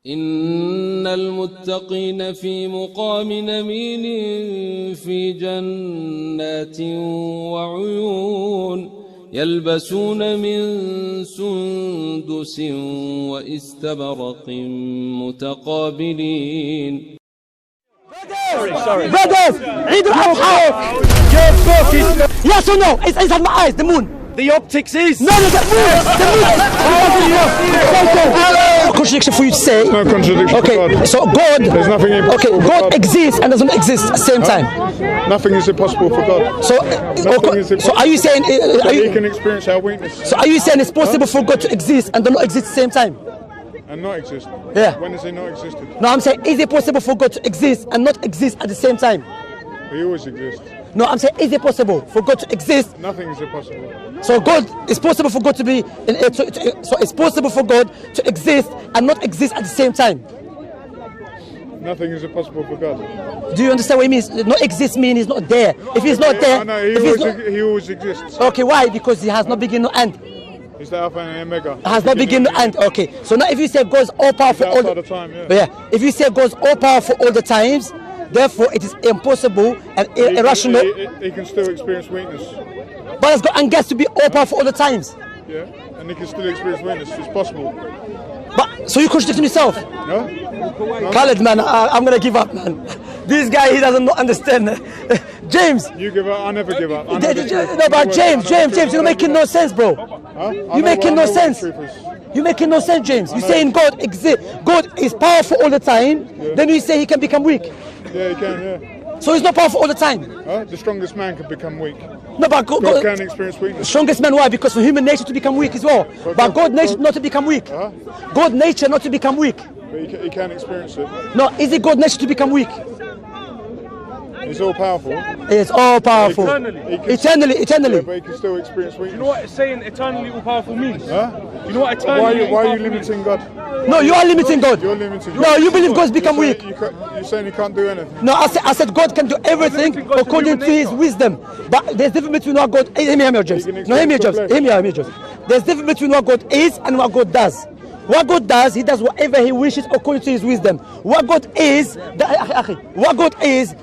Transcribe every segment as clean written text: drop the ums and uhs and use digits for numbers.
إن المتقين في مقام أمين في جنات وعيون يلبسون من سندس وإستبرق متقابلين. Brothers, Eid al-Adha. Yes or no? It's inside my eyes, the moon. The optics is. No, the moon. Contradiction for you to say. No contradiction. Okay, God. so God. There's nothing impossible. Okay, God exists and doesn't exist at the same time. Nothing is impossible for God. So, so are you saying? He can experience our weakness. So are you saying it's possible for God to exist and not exist at the same time? And not exist. Yeah. When has he not existed? No, I'm saying, is it possible for God to exist and not exist at the same time? He always exists. No, I'm saying, is it possible for God to exist? Nothing is impossible. So God, it's possible for God to be, so it's possible for God to exist and not exist at the same time. Nothing is impossible for God. Do you understand what it means? Not exist means he's not there. If he's not there, No, he always exists. Okay, why? Because he has no beginning, no end. He's the Alpha and Omega. Has no beginning, no end. Okay. So now if you say God's all powerful all the time, yeah. If you say God's all powerful all the times, therefore it is impossible and irrational. He can still experience weakness. But it's got and gets to be all powerful all the times. Yeah, and he can still experience weakness. It's possible. But so you contradict yourself. No? Khaled, man, I'm gonna give up, man. This guy, he doesn't understand. James. You give up. I never give up. No, but James, you're making no sense, bro. Huh? You're making no sense. You're making no sense, James. You're saying God exists. God is powerful all the time. Yeah. Then you say he can become weak. Yeah, he can. Yeah. So he's not powerful all the time. Huh? The strongest man can become weak. No, but God can experience weakness. Strongest man, why? Because for human nature to become weak as well. But God nature not to become weak. Huh? God nature not to become weak. But he can experience it. No, is it God nature to become weak? He's all powerful. It's all powerful. Eternally. Yeah, but he can still experience weakness. You know what saying eternally all powerful means? Huh? You know what eternally Why are you limiting God? No, you are limiting God. You're limiting God. No, you believe God's become weak. You're saying he can't do anything. No, I said God can do everything according to his wisdom. But there's difference between what God is. Hear me, James. No, hear me, James. Hear me, James. There's difference between what God is and what God does. What God does, he does whatever he wishes according to his wisdom. What God is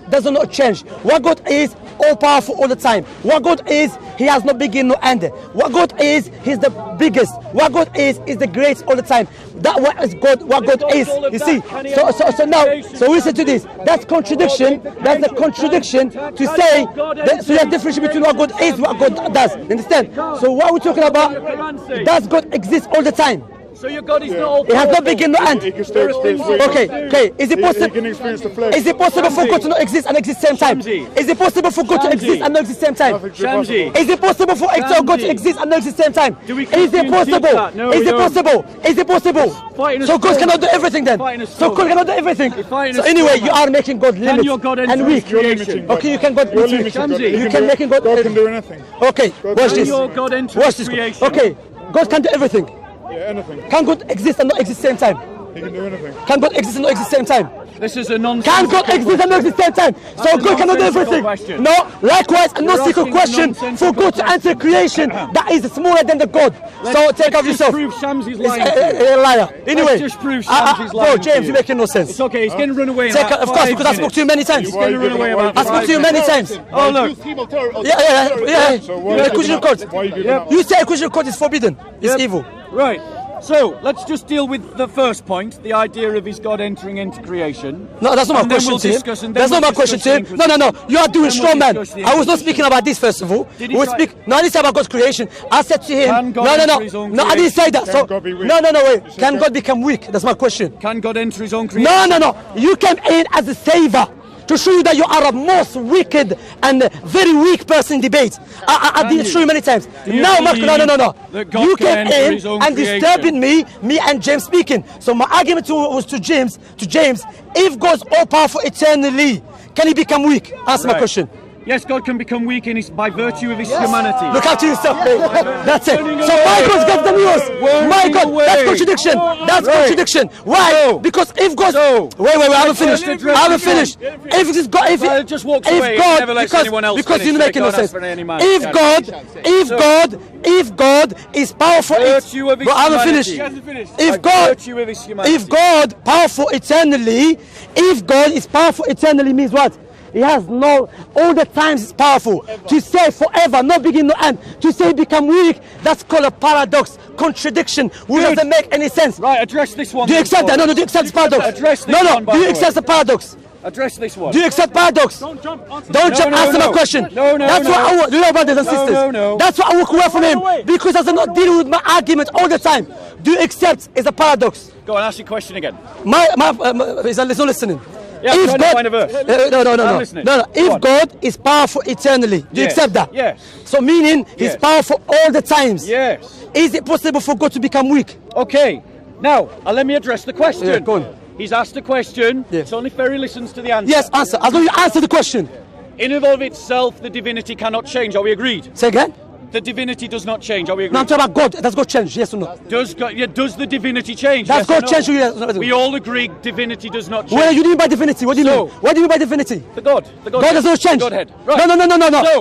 does not change. What God is all powerful all the time. What God is, he has no beginning, no end. What God is, he's the biggest. What God is the greatest all the time. That what is God, what God is. You see? So now, so listen to this. That's contradiction. That's the contradiction to say that, so you have difference between what God is and what God does. Understand? So what we're talking about, does God exist all the time? So your God is not all powerful. It has no beginning, no end. He can still experience weakness. Okay. Is it possible? He can experience the flesh. Is it possible for God to not exist and exist same time? Is it possible for God to exist and not exist same time? Shamsi. Is it possible for God to exist and not exist same time? Is it possible? No, is it possible? Is it possible? So God cannot do everything then. So God cannot do everything. So anyway, you are making God limit and weak. Okay, you can God. You can make God. God can do anything. Okay, watch this. Watch this. Okay, God can do everything. Yeah, anything. Can God exist and not exist same time? He can do anything. Can God exist and not exist same time? This is a nonsense. Can God exist and not exist same time? So God cannot do everything. No, likewise, a non-secret question for God to answer creation that is smaller than the God. So take off yourself. Prove Shamsi's lying. A liar. Anyway, just prove Shamsi's lying. bro, James, you're making no sense. It's okay. He's going to run away. Of course, because I spoke to you many times. He's going to run away about. I spoke to you many times. Oh look. Yeah. Equation code. Why are you giving up? You say equation code is forbidden. It's evil. Right. So let's just deal with the first point, the idea of his God entering into creation. No, that's not my question to him. That's not my question to him. No. You are doing strong man. I was not speaking about this first of all. We speak. No, I didn't say about God's creation. I said to him. No. I didn't say that. So no. Wait. Can God become weak? That's my question. Can God enter his own creation? No. You came in as a savior to show you that you are a most wicked and very weak person in debate. I did show you many times. No. You came in and disturbing me and James speaking. So my argument was to James, if God's all powerful eternally, can he become weak? Answer my question. Yes, God can become weak by virtue of his humanity. Look after yourself, mate. That's it. So my God's got the news. My God, that's contradiction. That's contradiction. Why? Because if God, wait, I haven't finished. I haven't finished. If it's God, if it just walks away, God, never lets anyone else because finish, you're making no sense. If God is powerful, but I haven't finished. If God powerful eternally, if God is powerful eternally means what? He has no, all the times it's powerful. To say forever, no beginning, no end. To say become weak, that's called a paradox, contradiction, which doesn't make any sense. Right, address this one. Do you accept that? No, do you accept this paradox? Address this one, do you accept the paradox? Address this one. Do you accept paradox? Don't jump, answer my question. That's what I want. You know, brothers and sisters. That's what I walk away from him, because he does not deal with my argument all the time. Do you accept it's a paradox? Go on, ask your question again. He's not listening. Yeah, if God, find a verse. No. If God is powerful eternally, do you accept that? Yes. So meaning he's powerful all the times. Yes. Is it possible for God to become weak? Okay. Now, let me address the question. Yeah, go on. He's asked a question. Yeah. It's only fair he listens to the answer. Yes, answer. As long as you answer the question. In and of itself, the divinity cannot change. Are we agreed? Say again? The divinity does not change. Are we agreed? No, I'm talking about God. Does God change? Yes or no? Does the divinity change? Does God change? Yes or no? We all agree divinity does not change. What do you mean by divinity? What do you mean? What do you mean by divinity? The God. God does not change. Godhead. Right. No.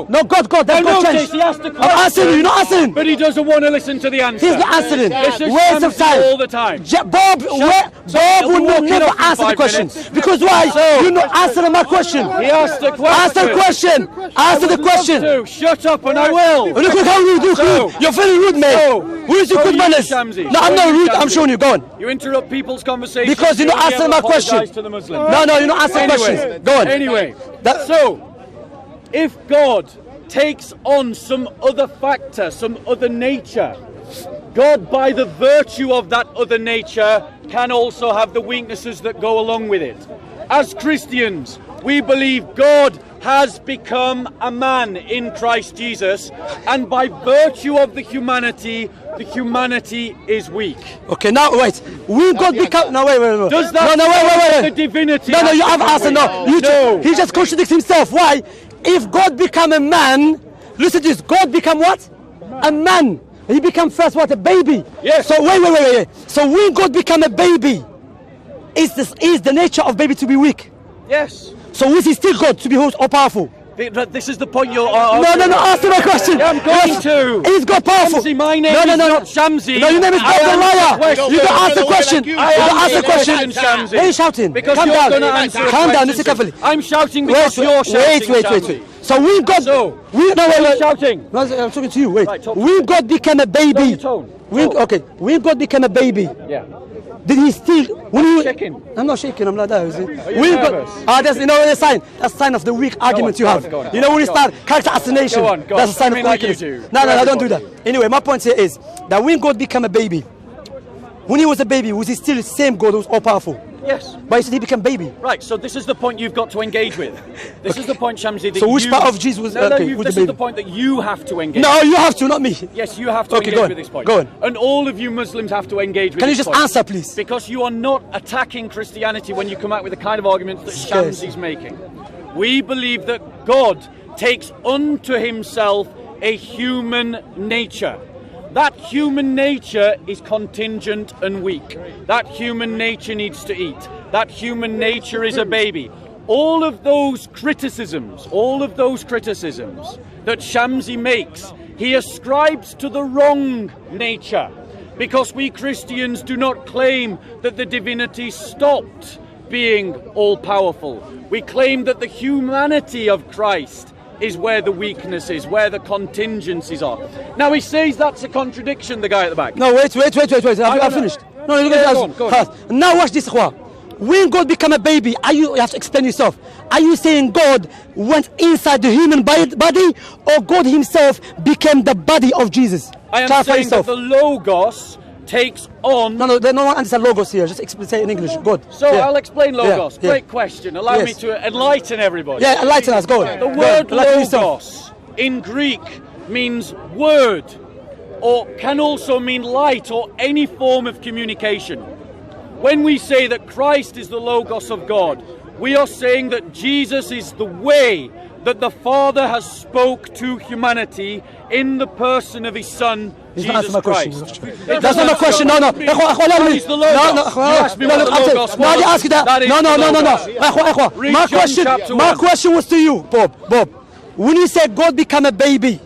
No, God. That's not change. He asked the question. I'm answering you. You're not answering. But he doesn't want to listen to the answer. He's not answering. Waste of time. All the time. Bob will never answer the question. Because why? You're not answering my question. He asked the question. Answer the question. Answer the question. Shut up and I will. Look at how you do. You're very rude, mate. Where's your good manners? No, I'm not rude. I'm showing you. Go on. You interrupt people's conversation because you're not answering my question. No, you're not answering questions. Go on. Anyway, so if God takes on some other factor, some other nature, God, by the virtue of that other nature, can also have the weaknesses that go along with it. As Christians, we believe God has become a man in Christ Jesus, and by virtue of the humanity is weak. Okay, now wait. Will God become? No, wait. Does that wait. The divinity? No, you have answered. No, he just contradicts himself. Why? If God become a man, listen to this. God become what? A man. He become first what? A baby. Yes. So wait. So when God become a baby, is the nature of baby to be weak? Yes. So is he still God to be all powerful? This is the point you're No, answer my question. Yeah, I'm going to. Is God powerful? Shamsi, my name is not Shamsi. No, your name is Bob the liar. You don't answer the question. You don't answer the question. Shamsi. Why are you shouting? Because calm you're down. going to answer Calm down, listen carefully. I'm shouting because you're shouting. Wait. So when God... shouting. No, I'm talking to you, wait. When God became a baby... When God became a baby... Yeah. Did he still? Shaking. I'm not shaking. I'm like that. Are you nervous? That's the sign. That's a sign of the weak argument you have. Go on. You know when you start character assassination. Go on. That's a sign of weakness. No, I don't do that. Anyway, my point here is that when God became a baby, when he was a baby, was he still the same God who was all powerful? Yes. But he said he became baby. Right. So this is the point you've got to engage with. This is the point, Shamsi. That so which part of Jesus was? This is the point that you have to engage. No, you have to, not me. Yes, you have to engage with this point. Go on. And all of you Muslims have to engage with. Can you this just point. answer, please? Because you are not attacking Christianity when you come out with the kind of arguments that Shamsi's making. We believe that God takes unto himself a human nature. That human nature is contingent and weak. That human nature needs to eat. That human nature is a baby. All of those criticisms that Shamsi makes, he ascribes to the wrong nature. Because we Christians do not claim that the divinity stopped being all-powerful. We claim that the humanity of Christ is where the weakness is, where the contingencies are. Now he says that's a contradiction, the guy at the back. No, wait. I've finished. Go on. Now watch this. When God became a baby, you have to explain yourself. Are you saying God went inside the human body, or God himself became the body of Jesus? I am saying that the Logos takes on... No one understands Logos here. Just say it in English. Good. So I'll explain Logos. Great question. Allow me to enlighten everybody. Yeah, enlighten us. Go on. The word Logos in Greek means word, or can also mean light, or any form of communication. When we say that Christ is the Logos of God, we are saying that Jesus is the way, that the Father has spoke to humanity in the person of His Son, He's not Jesus answering my Christ. question. That's not my question. No, no. That is the Logos. You asked me what the Logos was. No, I didn't ask you that. That is No, no, the no, no, no. Logos. Read My John question, chapter my 1. question was to you, Bob. When you said God became a baby,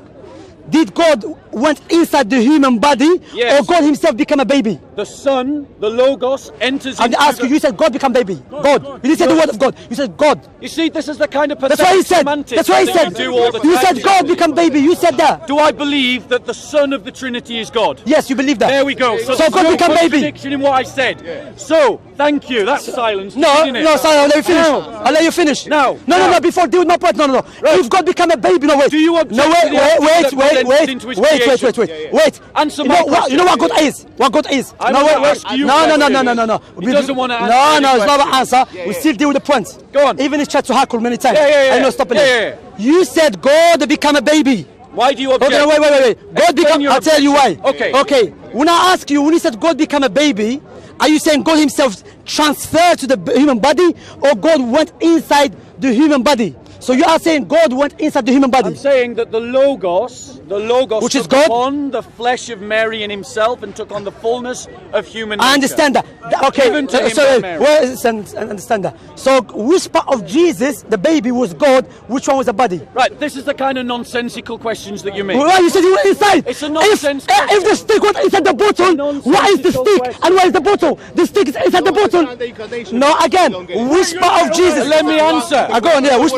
did God went inside the human body, Yes. or God Himself became a baby? The Son, the Logos, enters I'm into asking you. You said God became baby. God. You didn't say the word of God. You said God. You see, this is the kind of That's what He said. semantics That's what He that said. you do all the You time. said God became baby. You said that. Do I believe that the Son of the Trinity is God? Yes, you believe that. There we go. So there's God no become baby. contradiction in what I said. So, thank you. That's silence. No, isn't it? no, sorry, I'll let you finish. No. I'll let you finish. No, No, before deal with my point. No. If God become a baby, no, wait. Do you object No, to the idea that God entered into His creation? wait. Answer You my know what? question. You know what God is? What God is? I No, want to wait. ask you No. questions. He doesn't want to answer No, any it's not an questions. answer. We still deal with the point. Go on. Even if tried to hackle many times. Yeah. I'm not stopping Yeah, it. You said God become a baby. Why do you object? Okay, wait. God Explain become. your I'll tell you why. objection. Okay. When I ask you, when you said God become a baby, are you saying God Himself transferred to the human body, or God went inside the human body? So you are saying God went inside the human body. I'm saying that the Logos Which is took God? on the flesh of Mary in Himself and took on the fullness of human nature. I understand that. Okay, Given to him sorry, by Mary. where is I understand that. So which part of Jesus, the baby, was God? Which one was the body? Right, this is the kind of nonsensical questions that you make. Why you said you were inside? It's a nonsense If the stick was inside the bottle, why is the nonsensical stick question. and why is the bottle? The stick is inside the bottle. No, again, which part of Jesus? Let me answer. I go on here. Which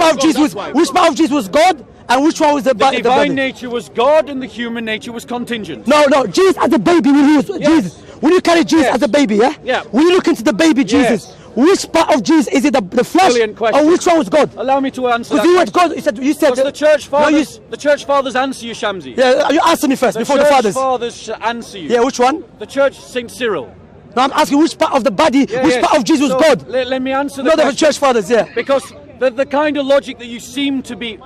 part of Jesus was God, and which one was the The body? divine nature was God and the human nature was contingent. No, Jesus as a baby when he was Jesus. When you carry Jesus Yes. as a baby, yeah? Yeah. When you look into the baby Jesus, which part of Jesus is it the flesh, Brilliant question. or which one was God? Allow me to answer Because that. you was God. You said Because the church No, fathers, the church fathers answer you, Shamsi. yeah, you answer me first before the church fathers. fathers answer you. Yeah, which one? The church, Saint Cyril. No, I'm asking which part of the body, which part of Jesus So, was God? Let me answer the Not the question. church fathers, yeah. Because the kind of logic that you seem to be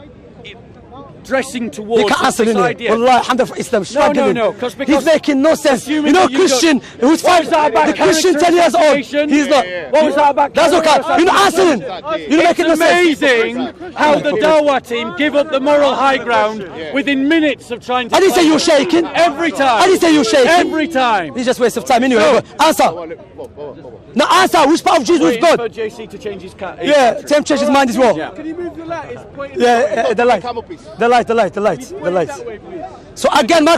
dressing They towards can't answer this it. idea. Wallah, alhamdulillah for Islam, struggling. No, because He's making no sense. You assuming know, that you Christian, who's What was that about the Christian character 10 years old. assassination? He's not. What was that about That's character okay. You're not answering. You're It's making no sense. amazing how the Dawah team give up the moral high ground within minutes of trying to. I didn't say you're shaking. Every time. I didn't say you're shaking. Every time. It's just a waste of time anyway. Answer. Now answer. Which part of Jesus was Waiting for God? JC to change his cat. Yeah, Tim changed his mind as well. Yeah. Can you move the light? It's pointing Yeah, the light. The light. So again, my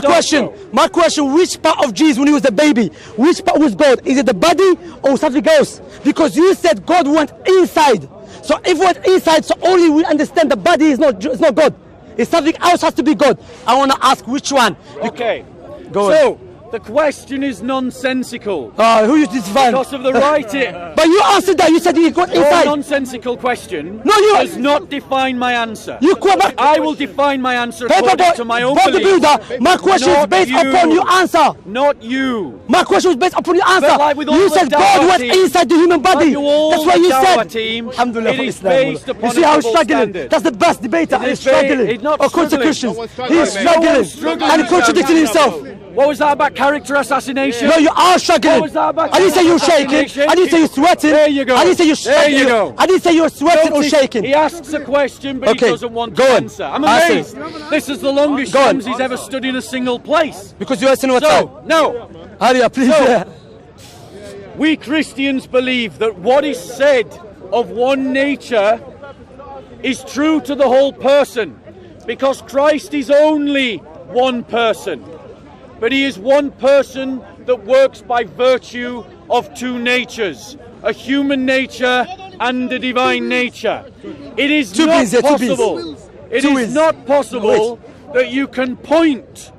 question, which part of Jesus when he was the baby, which part was God? Is it the body or something else? Because you said God went inside. So if it went inside, so only we understand the body is not God. It's something else has to be God. I want to ask which one. Okay. Go So the question is nonsensical who used this van? because of the writing. But you answered that. You said he got Your inside. nonsensical question No, you- does not define my answer. You quote back. I will define my answer Paper according boy, to my own Bob the beliefs. Builder, my question is Not based you. upon your answer. Not you. My question was based upon your answer. But like with all You the said God Dawah went team, inside the human body. like all That's what the you Dawah said. team, Alhamdulillah it for is Islam. based You upon see a how he's double struggling. standard. That's the best debater. It He's is very- struggling. he's not According to struggling. Christians, No he's one's struggling struggling. and contradicting himself. What was that about character assassination? No, you are struggling. What was that about I didn't say you're shaking. assassination? I didn't say you're sweating. There you go. I didn't say you're There you shaking. go. I didn't say you're sweating or He shaking. asks a question, but Okay, he doesn't want go to on. answer. I'm Answer. amazed. This is the longest Go on. Shamsi's ever stood in a single place. Because you're asking what time. So, no. Hurry up, please. So- Yeah. We Christians believe that what is said of one nature is true to the whole person, because Christ is only one person, but he is one person that works by virtue of two natures, a human nature and a divine nature. It is Two not beans, yeah, two beans. possible. It Two is beans. not possible that you can point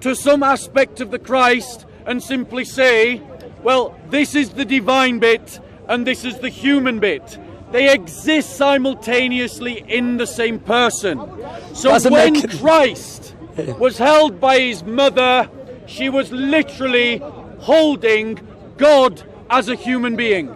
to some aspect of the Christ and simply say, well, this is the divine bit and this is the human bit. They exist simultaneously in the same person. So Doesn't when make it- Christ was held by his mother, she was literally holding God as a human being.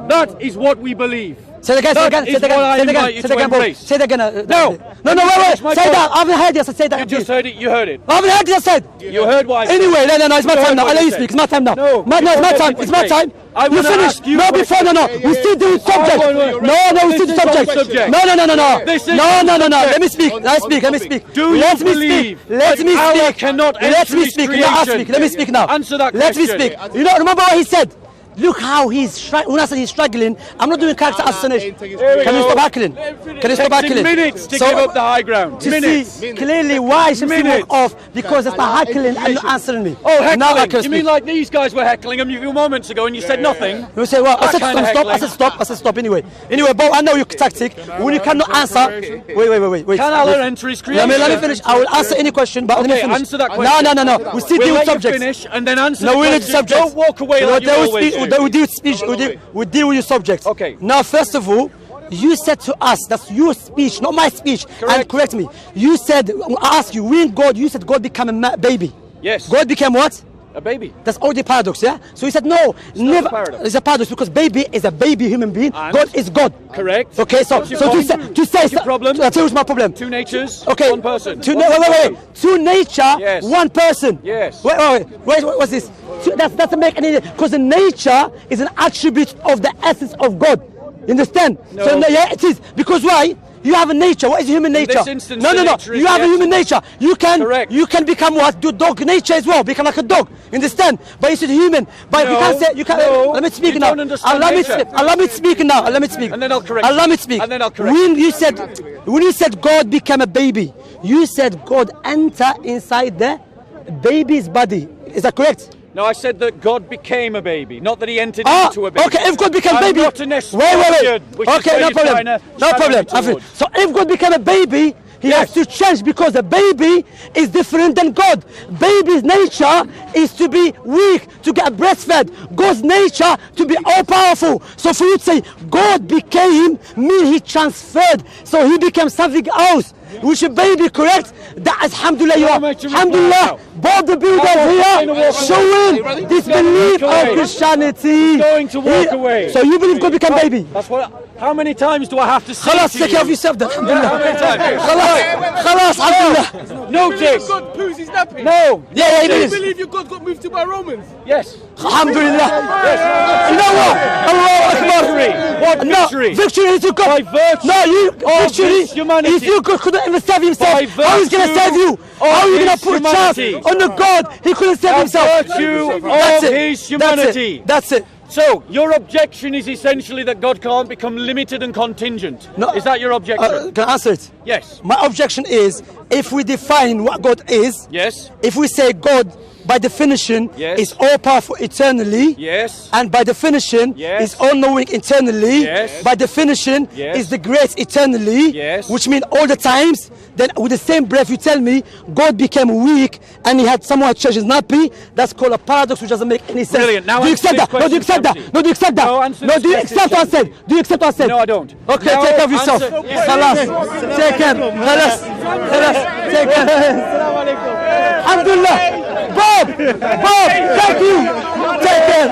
That is what we believe. Say it again, say it again, say it again, say it again, say it again, bro. Say it again. No, wait. Say that. I haven't heard it. Say that. You just heard it. You heard it. I haven't heard it. I said. You heard what I said. Anyway, no. It's my time now. I'll let you speak. It's my time now. No, it's my time. It's my time. You finished. No, before, no. We still do subject. No, we still do subject. No. Let me speak. Let me speak. Do you believe Let me Allah speak. cannot Let me enter speak. his Let me speak now. Answer that Let me question. speak. You know, remember what he said? Look how when I said he's struggling, I'm not doing character assassination. Can you stop heckling? Can you stop heckling? Minutes to give up the high ground. To see clearly why Shamsi walk off, because it's the heckling and not answering me. Oh, heckling. Now I can You mean speak. like these guys were heckling a few moments ago and you said nothing? You say what? I said That kind of stop. I said stop. I said stop anyway. Anyway, but I know your tactic. When you cannot answer, wait. Can Allah enter his creation? Let me finish. I will answer any question, but let me Okay, finish. answer that question. No. We still We'll deal with let you subjects. finish and then answer No, the we need question. subjects. Don't walk away like you always do. We deal with speech. We deal with your subjects. Okay. Now, first of all, you said to us, that's your speech, not my speech. Correct. And correct me. You said, I asked you, when God, you said God became a baby. Yes. God became what? A baby. That's already paradox, yeah? So he said, no, never. a paradox. It's a paradox because baby is a baby human being. And? God is God. Correct. Okay, so What's your problem? to say What's your problem? I'll tell you what's my problem. Two natures, Okay. one person. Wait. Two nature, Yes. one person. Yes. Wait. What's this? That doesn't make any. Because the nature is an attribute of the essence of God. You understand? No. So yeah, it is. Because why? You have a nature. What is human nature? this instance, No. the nature is You have a the human nature. You can. Correct. You can become what? Do dog nature as well. Become like a dog. You understand? But you said human. But No, you can't say. You can't. no, Let me speak you now. don't understand Allow me nature. speak. Allow me speak now. Let me speak. And then I'll correct Allow you. me speak. And then I'll correct When you said God became a baby, you said God enter inside the baby's body. Is that correct? No, I said that God became a baby, not that he entered Ah, into a baby. okay, if God became a baby. Not an Wait. which is Okay, where no you're problem. trying to No channel problem. me towards. So if God became a baby, he has to change because a baby is different than God. Baby's nature is to be weak, to get breastfed. God's nature to be all powerful. So for you to say God became, mean he transferred. So he became something else. Which a baby, correct? That is alhamdulillah you are. Alhamdulillah, both the builders here showing disbelief of Christianity. Going to walk away. So you believe God became baby? That's what. How many times do I have to say خلاص to take care of you? yourself then. How many times? خلاص alhamdulillah. Notice. God poos his nappy. No. Yeah, he Do you is. believe your God got moved to by Romans? Yes. Alhamdulillah. You know what? Allah What No, victory? victory is you By God. virtue No, you of victory. his humanity. If you God couldn't even save himself, By how is he gonna virtue save you? How are you gonna his put a chance humanity. on the God? He couldn't save By himself. virtue of That's it. his humanity. That's it. So, your objection is essentially that God can't become limited and contingent. No. Is that your objection? Can I answer it? Yes. My objection is if we define what God is, Yes. if we say God by definition Yes. is all powerful eternally, Yes. and by definition Yes. is all knowing eternally, Yes. by definition Yes. is the great eternally, Yes. which means all the times, then with the same breath you tell me God became weak and he had someone change his nappy, that's called a paradox which doesn't make any sense. Brilliant. Now do you answer accept this that? No, do you accept that? question, No, do you accept that? No, answer No, this do you question, accept what I said? Do you accept what I said? No, I don't. Okay, Now take care of yourself. answer- Yes. Khalas. Take care. Khalas. Take care. Alhamdulillah. Bob, thank you. Take care.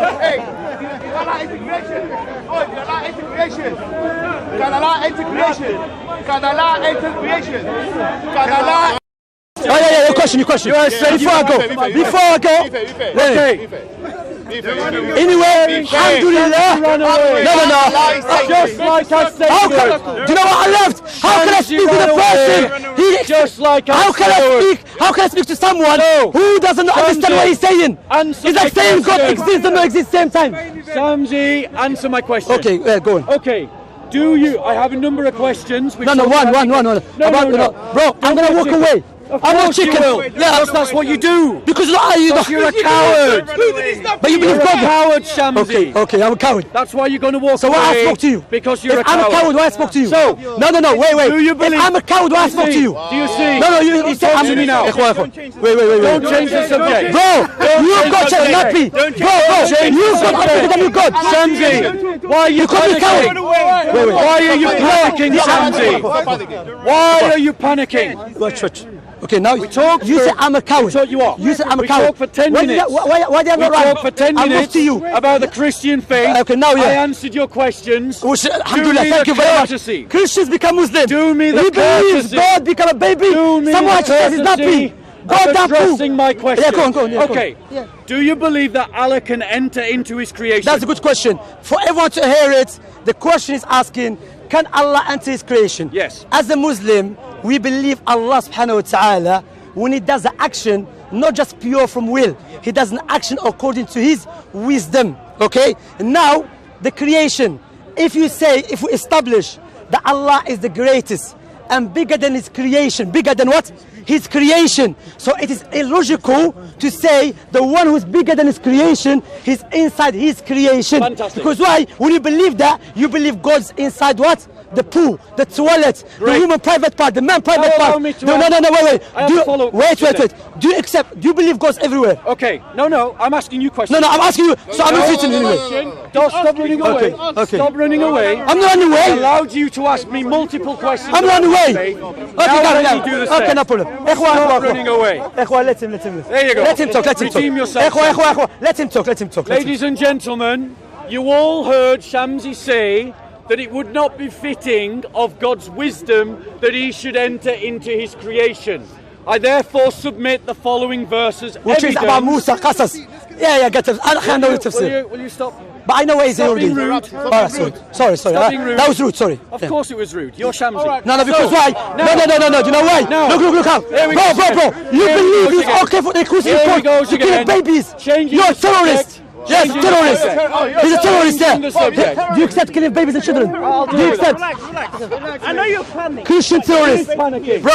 Oh yeah, your question. Before I go. Okay. Anyway, alhamdulillah. No. Just like I said. How can, do you know what I left? How can I speak with a person? Just like I How can I speak to someone who doesn't understand what he's saying? Answer It's like my saying God question. exists and not exists same time. Shamsi, answer my question. Okay, go on. Okay. Do you? I have a number of questions. Which No, one. Bro, I'm gonna walk away. I'm not chicken. Yeah, that's what you do. Because you're a coward. But you believe You're a God. coward, Shamsi. Okay, I'm a coward. That's why you're going to walk So away. why I spoke to you? Because you're If a coward. I'm a coward, why I spoke to you? So, no, wait. do you believe? If I'm a coward, why I spoke to you? Do you see? No, you said Talk to me now. Wait. Don't change the subject. Bro, you've change got the to subject. nappy. Don't Bro, change you've the got subject. to you got. Shamsi, why are you could be panicking? coward. Wait. Why are you panicking, Shamsi? Why are you panicking? Go to church. Okay, now We talked you for- said I'm a coward. So you are. You said I'm a We coward. talked for 10 Why minutes. Why did I We not run? talked for 10 I'm minutes to you. about the Christian faith. Okay, now, yeah. I answered your questions. Alhamdulillah, me thank the you very much. courtesy. Christians become Muslim. Do me the He believes courtesy. God become a baby. Do me Someone the says he's courtesy nappy. God of damn fool. addressing my question. Yeah, go on, yeah, go on. Okay. Yeah. Do you believe that Allah can enter into His creation? That's a good question. For everyone to hear it, the question is asking, can Allah enter his creation? Yes. As a Muslim, we believe Allah subhanahu wa ta'ala, when he does an action, not just pure from will, he does an action according to his wisdom. Okay? Now, the creation, if we establish that Allah is the greatest and bigger than his creation, bigger than what? His creation. So it is illogical to say the one who is bigger than his creation, he's inside his creation. Fantastic. Because why? When you believe that, you believe God's inside what? The pool, the toilet, Great. the woman private part, the man private allow part. me to No, ask- wait. I have a follow-up question Wait. Do you accept? Do you believe God's everywhere? Okay. No. I'm asking you questions. No, I'm asking you. So I'm No, repeating anyway. Don't stop running away. Okay. Stop running away. I'm not running I away. allowed you to ask me multiple questions. I'm about running away. faith. Okay, Now carry let on. me do the Okay, same. no problem. Stop running away. Let him. There you go. Let him talk. Redeem yourself. Let him talk. Ladies and gentlemen, you all heard Shamsi say that it would not be fitting of God's wisdom that he should enter into his creation. I therefore submit the following verses. Which is about Musa, Qasas. Yeah, get it. I know it. Will you stop? But I know where he's Stop already. being rude. Sorry. Stop being rude. That was rude, sorry. Of course it was rude. You're Shamsi. No, because So, why? now- No. Do you know why? Now- Look how. Here we Bro. go again. You Here we believe go it's again. okay for the inclusive Here we court go to kill again. babies? Changing You're a the subject. terrorist. Yes, Changing the terrorist. subject. He's a terrorist, Changing the yeah. subject. Do you accept killing babies and children? Do you accept? I know you're planning. Christian terrorists. Panicking. Bro.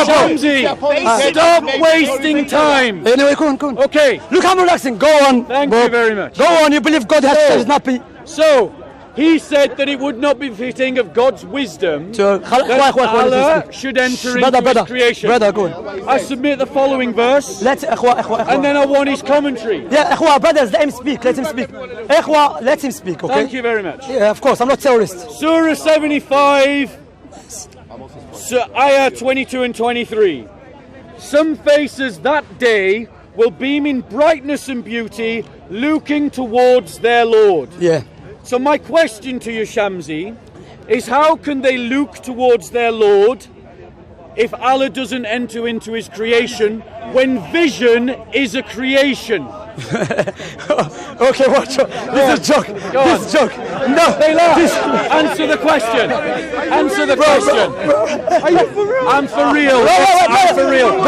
Shamsi, stop wasting time. Anyway, go on. Okay, Look how I'm relaxing. Go on. Thank bro. you very much. Go on. You believe God has said it's nappy. so he said that it would not be fitting of God's wisdom So, that Allah should enter into his creation. Brother, go on. I submit the following verse, Let's, and then I want his commentary. yeah, brothers, let him speak. Let him speak, okay? Thank you very much. Yeah, of course, I'm not terrorist. Surah 75, Ayah 22 and 23. Some faces that day will beam in brightness and beauty, looking towards their Lord. Yeah. So my question to you, Shamsi, is how can they look towards their Lord if Allah doesn't enter into his creation when vision is a creation? Okay, watch out. This is a joke. Go on. This is a joke. No, They laugh. Answer the question. Answer the question. Are you for real? I'm for real. I'm for real.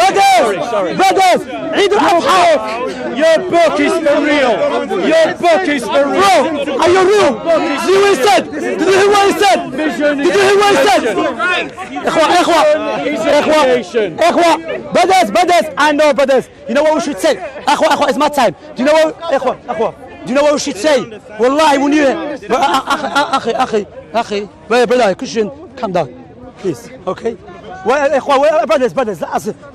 Sorry. Brothers, Eid al-Adha. Your book is for real. Your book is for real. Bro, are you real? Did you hear what he said? Did you hear what he said? Vision Did you hear what he said? is a creation. Brothers, I know, brothers. You know what we should say? It's my time. Do you know what? Do you know what we should say? Wallahi, when you... Akhi, brother, Christian, calm down. Please, okay? Brothers,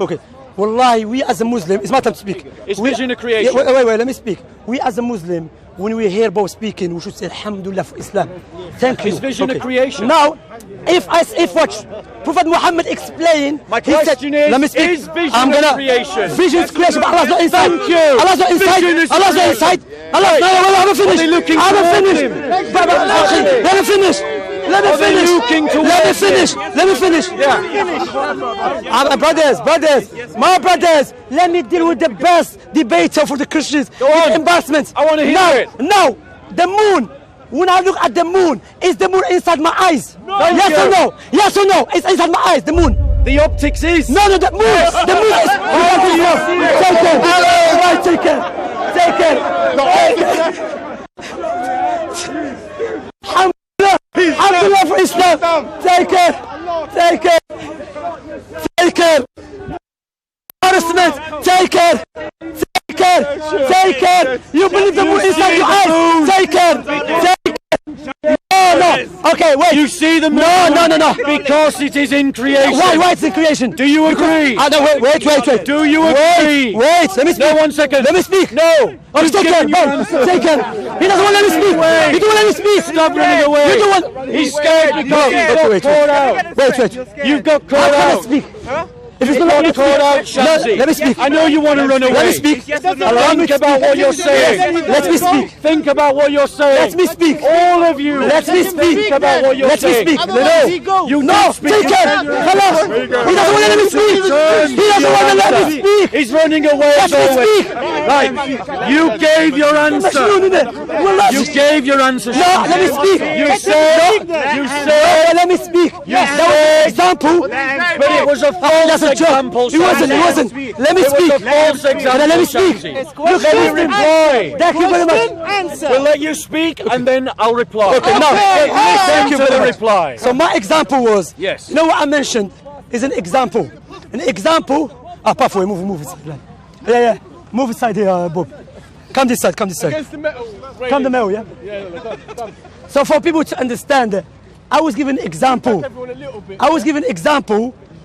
okay. Wallahi, we as a Muslim, it's my time to speak. Is vision a creation? Wait, let me speak. We as a Muslim, when we hear both speaking, we should say Alhamdulillah for Islam. Thank you. Is vision a creation? Now, if watch, Prophet Muhammad explained, My he said, question is, let me speak. is vision a creation? Vision is creation, but Allah's not inside. Thank you. Allah's not inside. Vision is Allah's not creation. inside. Allah's not. I haven't finished. Are they looking I haven't towards finished. him? Let me finish. Let me Are they finish. looking towards Let me finish. My brothers, let me deal with the best debater for the Christians. Go on. Embarrassment. I want to hear it. Now, the moon. When I look at the moon, is the moon inside my eyes? Thank Yes you. or no? Yes or no? It's inside my eyes, the moon. The optics is. No, the moon. The moon is. Take it. Alhamdulillah for Islam. Take it. Embarrassment. Take it. You believe the moon inside your eyes. Take it. No. Okay, wait. You see the moon? No. Because it is in creation. Why it's in creation? Do you agree? No, wait. Do you agree? Wait, let me speak. No, 1 second. Let me speak. No. Oh, He's take giving care, you bro. answers. Take care. He doesn't want to let me speak. He doesn't want to let me speak. Stop running away. You don't want. He's scared because he got caught out. Wait. You've got How caught can I out. speak? If it's You not got caught out, Shamsi. let me speak. I know you want to run away. Let me speak. Think about what you're saying. Let me speak. Think about what you're saying. Let me speak. All of you. Let me speak. Think about what you're Let me saying. speak. No. You No. don't speak. Take it. Hello. He doesn't want to let me speak. He doesn't want to let me speak. He's running away as Let me always. speak. Right. You gave your answer. You gave your answer. No, let me speak. You said. You said. Let me speak. said- That was an example. But it was a false That's a example. joke. It wasn't. Let me It was speak. a false example. Let me speak. Shamsi. Look, Let me reply. Thank you very much. We'll let you speak and then I'll reply. Okay, now, Listen to the very much. reply. So my example was, Yes. you know what I mentioned is an example. An example. Pathway, move it. Yeah. Move aside here, Bob. Come this side. Come the middle, yeah? So for people to understand, I was giving an example.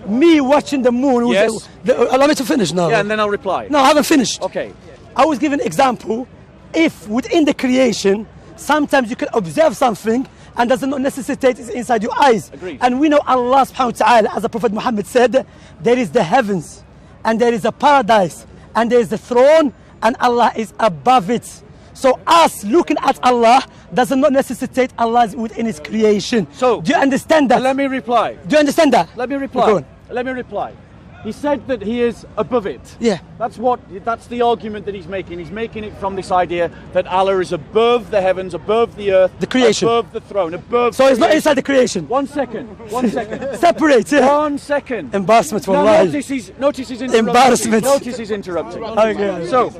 Me watching the moon. Yes. Allow me to finish now. Yeah, and then I'll reply. No, I haven't finished. Okay. I was giving an example. If within the creation, sometimes you can observe something and does not necessitate it's inside your eyes. Agreed. And we know Allah subhanahu wa ta'ala, as the Prophet Muhammad said, there is the heavens and there is a paradise and there is the throne and Allah is above it. So us looking at Allah does not necessitate Allah is within his creation. So do you understand that? Let me reply. Do you understand that? Let me Go reply. on. Let me reply. He said that he is above it. Yeah. That's the argument that he's making. He's making it from this idea that Allah is above the heavens, above the earth, The creation. above the throne, above. So it's not creation. inside the creation. 1 second. Separate. Yeah. 1 second. Embarrassment for Now life. notice he's interrupting. Embarrassment. Notice he's interrupting. Okay. So,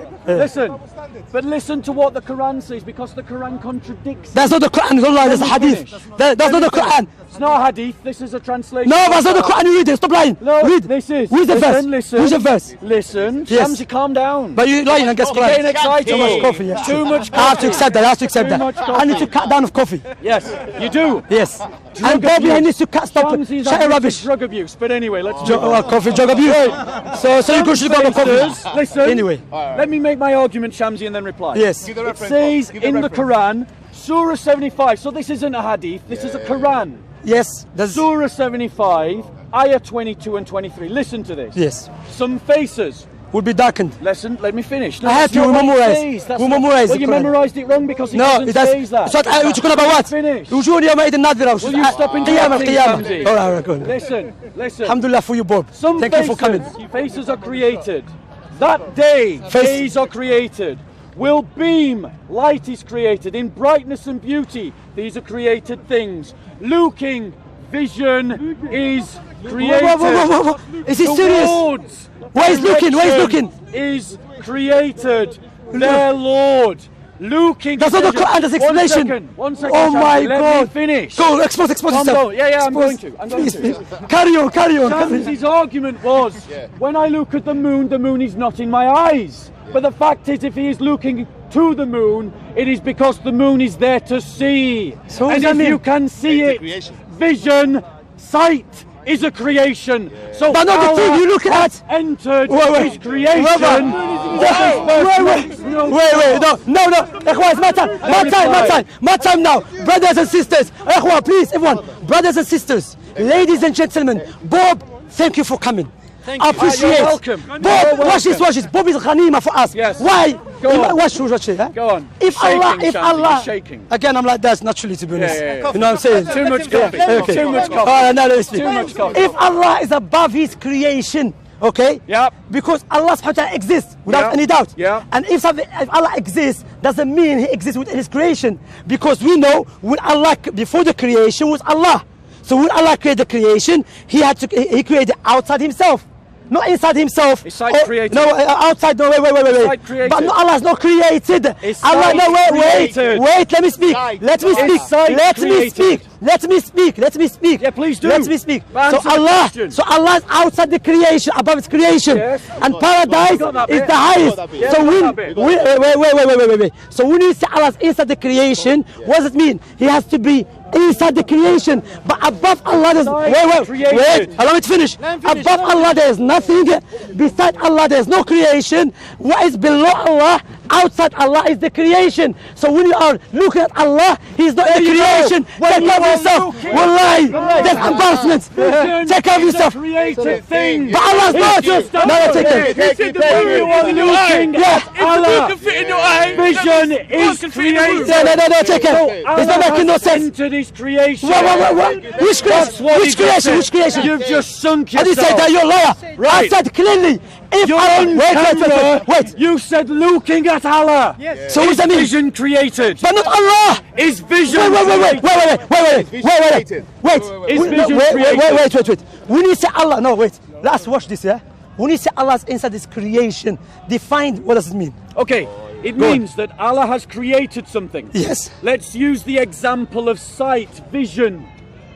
listen to what the Quran says, because the Quran contradicts. That's not the Quran, don't lie, that's a Let me hadith. finish. That's not the Quran. It's not a hadith, this is a translation. No, that's not the Quran, you read it, stop lying. No, read. this is. Who's the verse? Listen. Who's the verse? Listen. Yes. Shamsi, calm down. But you lying, I guess. You're getting excited. Too much coffee, yeah. Too much I have to accept that, Too much coffee. I need to cut down of coffee. Yes, you do. Yes. Drug And Bobby, I abuse. need to stop Shamsi's shouting admitted rubbish. drug abuse. But anyway, let's Coffee, drug abuse. So you should go on coffee. Listen. Anyway. Let me make my argument, Shamsi, and then reply. Yes. It says in the Quran, Surah 75. So this isn't a hadith. This is a Quran. Yes. That's, Surah 75, Ayah 22 and 23. Listen to this. yes. Some faces. Will be darkened. Listen, let me finish. No, I have that's not to what it memorize. says. That's We not- memorize Well, the you Quran. memorized it wrong because it No, doesn't it does. say that. So you're talking about what? Finish. وجوه يومئذ ناظرة. Will you stop قيامة interrupting, قيامة. Shamsi? All right, go on. Listen. Alhamdulillah for you, Bob. Some Thank you for coming. faces are created. That day, days are created. Will beam, light is created. In brightness and beauty, these are created things. Looking, vision is created. Whoa. Is he serious? Towards Where is looking? Where is direction looking? Is created. Their Lord. Looking. That's not the Quran, that's explanation. 1 second. Oh my Let God. me finish. Go, expose Calm yourself. down. Yeah, I'm Expose. going to. I'm going Please, to. please. Carry on. Shamsi's argument was, when I look at the moon is not in my eyes. But the fact is, if he is looking to the moon, it is because the moon is there to see. So and does that if mean- you can see it, vision, sight is a creation. So But not the thing Allah you look has at. entered Wait. his creation. Wait. No. Ikhwan, it's my time now. Brothers and sisters. Ikhwan, please, everyone. Brothers and sisters. Ladies and gentlemen. Bob, thank you for coming. I appreciate You're it. welcome. Bob, You're watch this. Bob is ghanima for us. Yes. Why? Go on. Watch it. Huh? Go on. If Shaking, Allah, Shamsi, you're shaking. Again, I'm like that naturally, to be honest. yeah. You know what I'm saying? Too much coffee. Okay. Too much coffee. All right, now let me speak. Too much coffee. If Allah is above His creation, okay? Yep. Because Allah subhanahu wa ta'ala exists without Yeah. any doubt. Yeah. And if Allah exists, doesn't mean He exists within His creation. Because we know when Allah, before the creation was Allah. So when Allah created the creation, He created outside Himself. Not inside Himself. Is sight created? No, outside. No, wait. sight created? But no, Allah is not created. Is Allah, sight no, wait. created? Let me speak. Let me speak. sight Let me speak. Yeah, please do. Let me speak. But So answer the Allah question. is outside the creation, above its creation, Yes. and paradise got that is bit. the highest. Yeah, So we got that bit. wait. So when you say Allah is inside the creation, what does it mean? He has to be inside the creation, but above Allah there's wait. Allow me to finish. Above Allah there is nothing. Beside Allah there is no creation. What is below Allah? Outside Allah is the creation. So when you are looking at Allah, He's not the creation. Take care of yourself. Wallahi, there's embarrassment. Take care of yourself. Created thing. But Allah's not. No, take care. Allah. Vision is created. No, take care. It's not making no sense. Entered His creation. Which creation? Which creation? Which creation? You've just sunk I yourself. didn't say that, you're a liar. Right. I said clearly, if You're Allah, on camera. wait. You said looking at Allah. Yes. So what does that mean? Vision created. But not Allah. Is vision Wait. When you say Allah, no, wait. Let's watch this, yeah? When you say Allah's inside this creation, define what does it mean? Okay, it means that Allah has created something. Yes. Let's use the example of sight, vision,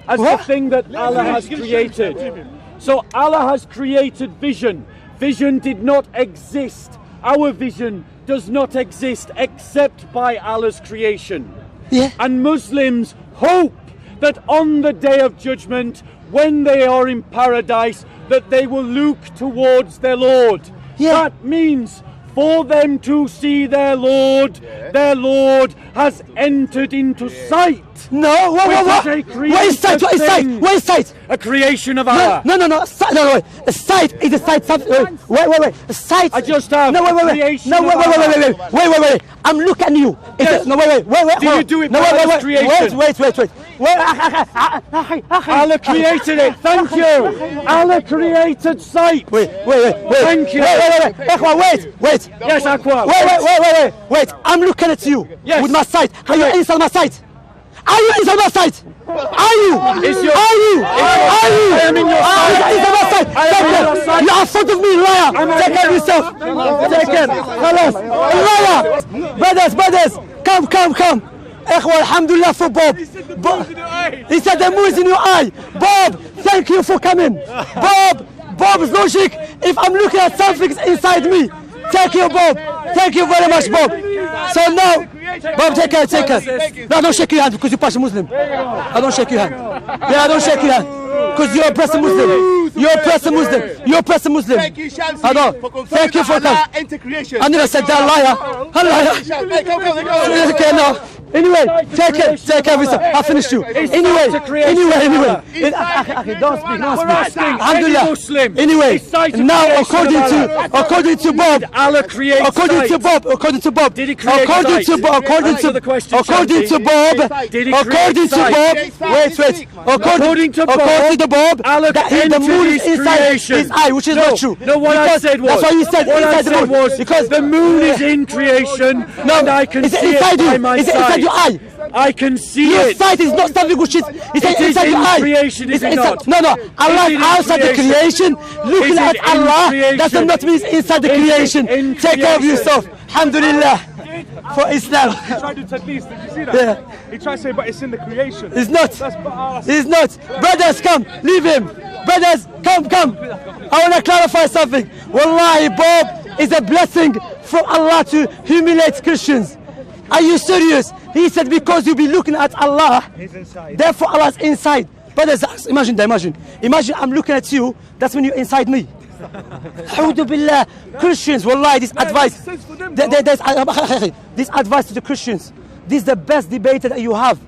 as What? the thing that Allah has created. So Allah has created vision. Vision did not exist. Our vision does not exist except by Allah's creation. Yeah. And Muslims hope that on the day of judgment, when they are in paradise, that they will look towards their Lord. Yeah. That means for them to see their Lord has entered into sight. No, what? Where is sight? What is sight? Where is sight? A creation of Allah. No. No, wait. A sight is a sight. Wait. A sight. I just have No, wait. creation No, of Allah. wait. I'm looking at you. Yes. No, wait. Did you do it by Allah's creation? Wait. Allah created it. Thank you. Allah created sight. Wait. Thank you. Wait. Yes, Aqua. Wait. I'm looking at you Yes. with my sight. Are you inside my sight? Are you inside my sight? Are you? Is your- Are you? I am in your sight. Inside my sight. I am in your sight. You are in front of me, liar. Take care of yourself. Take care. Khalas. Liar. Brothers. Come. Ikhwa, alhamdulillah for Bob. He said the moon is in your eye. Bob, thank you for coming. Bob's logic. If I'm looking at something inside me. Thank you, Bob. Thank you very much, Bob. So now, Bob, take care. No, I don't shake your hand because you're a Muslim. I don't shake your hand. Yeah, I don't shake your hand because you're a person Muslim. You're a person Muslim. Thank you, Shamsi, I know. for confirming Thank you for Allah that. into creation. I never said that, liar. Come. Okay, no. Anyway, take care of yourself. I finished you. Anyway. Don't speak. Alhamdulillah. Anyway, now according to Bob, Allah created according to Bob, Did he create sight? Answer the question, according to Bob, Did he create sight? wait. According to Bob, Allah that the entered moon is his inside creation. his eye, which is No, not true. No, what I said was. That's why you said what I inside the said moon. was Because the moon is in creation, and I can is it see inside it by you? my Is it inside sight. your eye? I can see Your it. sight is not something which is It is inside your in eye. creation, is It's it inside- not? No. Allah Is it is in outside the creation. Looking Is at it in Allah creation? does not mean inside the Is it creation. in Take care of creation? yourself. Alhamdulillah. For Islam. He tried to tadlis, did you see that? Yeah. He tried to say, but it's in the creation. It's not. That's It's not. Brothers, come. Leave him. Brothers, come. I want to clarify something. Wallahi, Bob is a blessing from Allah to humiliate Christians. Are you serious? He said because you'll be looking at Allah, therefore Allah's inside. Brothers, imagine I'm looking at you, that's when you're inside me. A'udhu billah. Christians, wallahi, this advice. This advice to the Christians. This is the best debater that you have.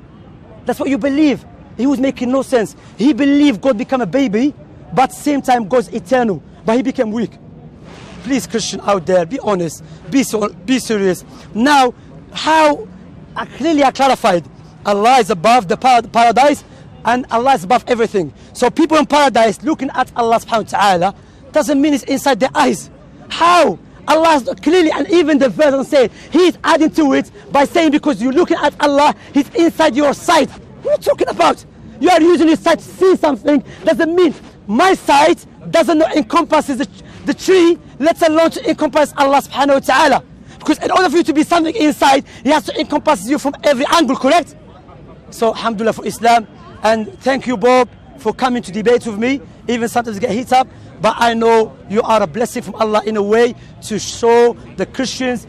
That's what you believe. He was making no sense. He believed God became a baby, but same time God's eternal. But he became weak. Please, Christian out there, be honest, be serious. Now, how clearly I clarified, Allah is above the paradise, and Allah is above everything. So people in paradise looking at Allah subhanahu wa ta'ala doesn't mean it's inside their eyes. How? Allah is clearly, and even the verse doesn't say, He is adding to it by saying because you're looking at Allah, He's inside your sight. What are you talking about? You are using your sight to see something, doesn't mean my sight doesn't encompass the tree, let alone to encompass Allah subhanahu wa ta'ala. Because in order for you to be something inside, He has to encompass you from every angle, correct? So, alhamdulillah for Islam. And thank you, Bob, for coming to debate with me. Even sometimes get hit up. But I know you are a blessing from Allah in a way to show the Christians